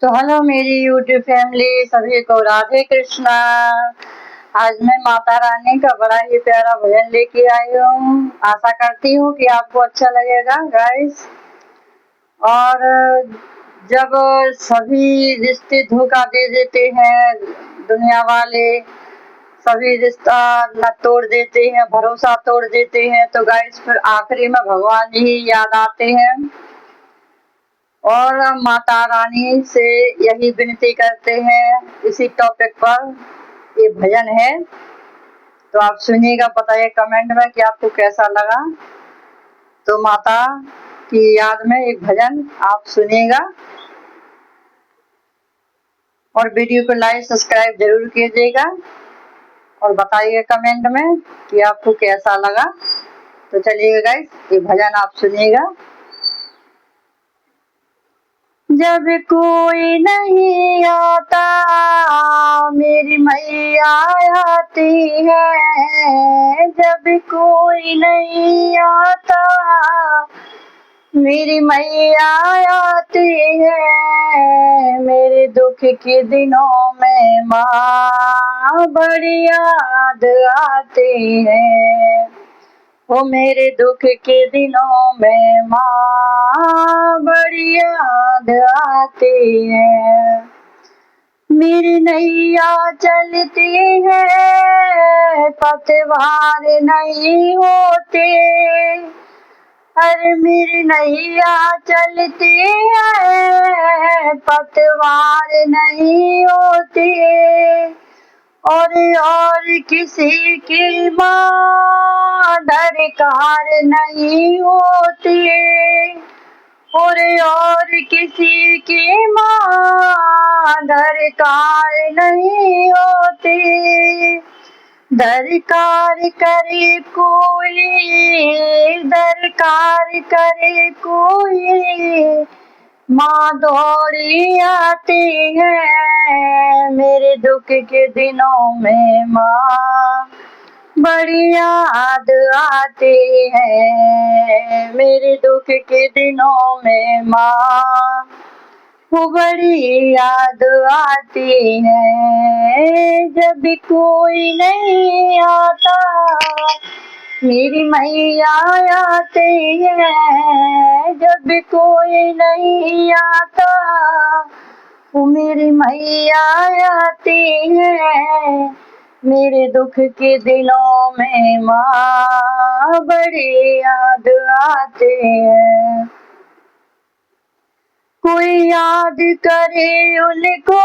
तो हेलो मेरी YouTube family, सभी को राधे कृष्णा। आज मैं माता रानी का बड़ा ही प्यारा भजन लेके आई हूँ। आशा करती हूँ कि आपको अच्छा लगेगा गाइस। और जब सभी रिश्ते धोखा दे देते हैं, दुनिया वाले सभी रिश्ता न तोड़ देते हैं, भरोसा तोड़ देते हैं, तो गाइस फिर आखिरी में भगवान ही याद आते हैं। और माता रानी से यही विनती करते हैं। इसी टॉपिक पर ये भजन है, तो आप सुनिएगा, बताइए कमेंट में कि आपको कैसा लगा। तो माता की याद में एक भजन आप सुनिएगा और वीडियो को लाइक सब्सक्राइब जरूर कीजिएगा और बताइए कमेंट में कि आपको कैसा लगा। तो चलिएगा गाइस, ये भजन आप सुनिएगा। जब कोई नहीं आता मेरी मैया आती है, जब कोई नहीं आता मेरी मैया आती है। मेरे दुख के दिनों में माँ बड़ी याद आती है। वो मेरे दुख के दिनों में माँ बड़ी याद आती है। मेरी नैया चलती है, पतवार नहीं होते। अरे मेरी नैया चलती है, पतवार नहीं होती। और किसी की माँ दरकार नहीं होती। और किसी की माँ दरकार नहीं होती। दरकार करे कोई, दरकार करे कोई, माँ दौड़ी आती है। मेरे दुख के दिनों में माँ बड़ी याद आती है। मेरे दुख के दिनों में माँ वो बड़ी याद आती है। जब कोई नहीं आता मेरी मैया आती है। जब कोई नहीं आता वो मेरी मैया आती है। मेरे दुख के दिनों में माँ बड़ी याद आती है। कोई याद करे उनको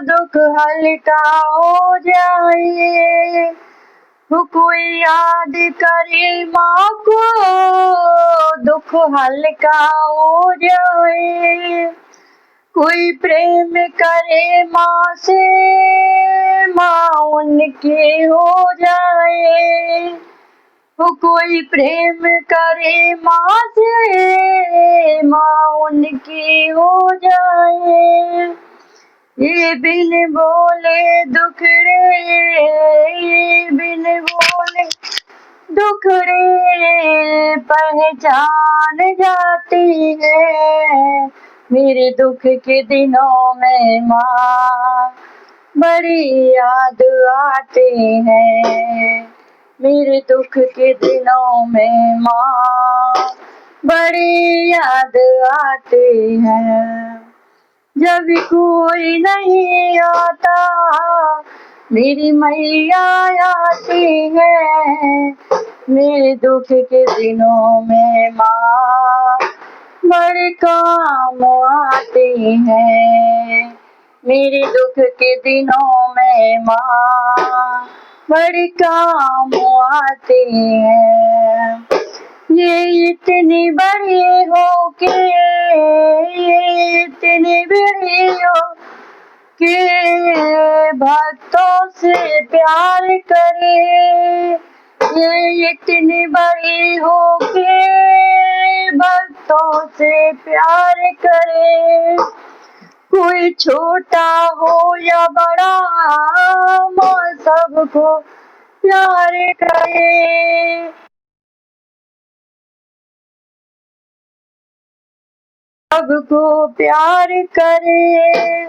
दुख हल्का हो जाए। कोई याद करे माँ को दुख हल्का हो जाए। कोई प्रेम करे माँ से माँ उनकी हो जाए। कोई प्रेम करे माँ से माँ उनकी हो जाए। ये बिन बोले दुखड़े, ये बिन बोले दुखड़े पहचान जाती है। मेरे दुख के दिनों में माँ बड़ी याद आती है। मेरे दुख के दिनों में माँ बड़ी याद आती है। जब कोई नहीं आता मेरी मैया आती है। मेरे दुख के दिनों में माँ बड़े काम आती है। मेरे दुख के दिनों में माँ बड़ी काम आती है। ये इतनी बड़ी हो के, ये इतनी बड़ी हो के भक्तों से प्यार करे। ये इतनी बड़ी हो के भक्तों से प्यार करे। कोई छोटा हो या बड़ा माँ सबको प्यार करे। सबको प्यार करे,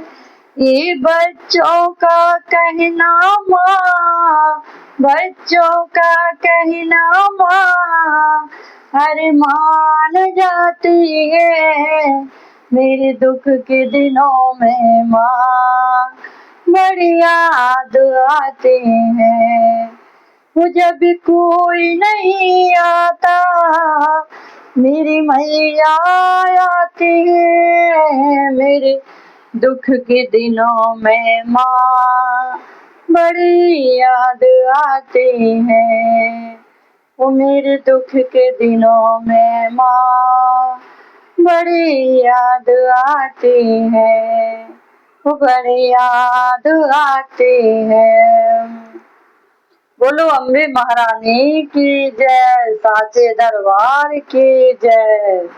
ये बच्चों का कहना माँ, बच्चों का कहना माँ हर मान जाती है। मेरे दुख के दिनों में माँ बड़ी याद आती है। वो जब कोई नहीं आता मेरी मैया आती है। मेरे दुख के दिनों में माँ बड़ी याद आती है। वो मेरे दुख के दिनों में माँ बड़ी याद आती है। वो बड़ी याद आती है। बोलो अम्बे महारानी की जय, साचे दरबार की जय।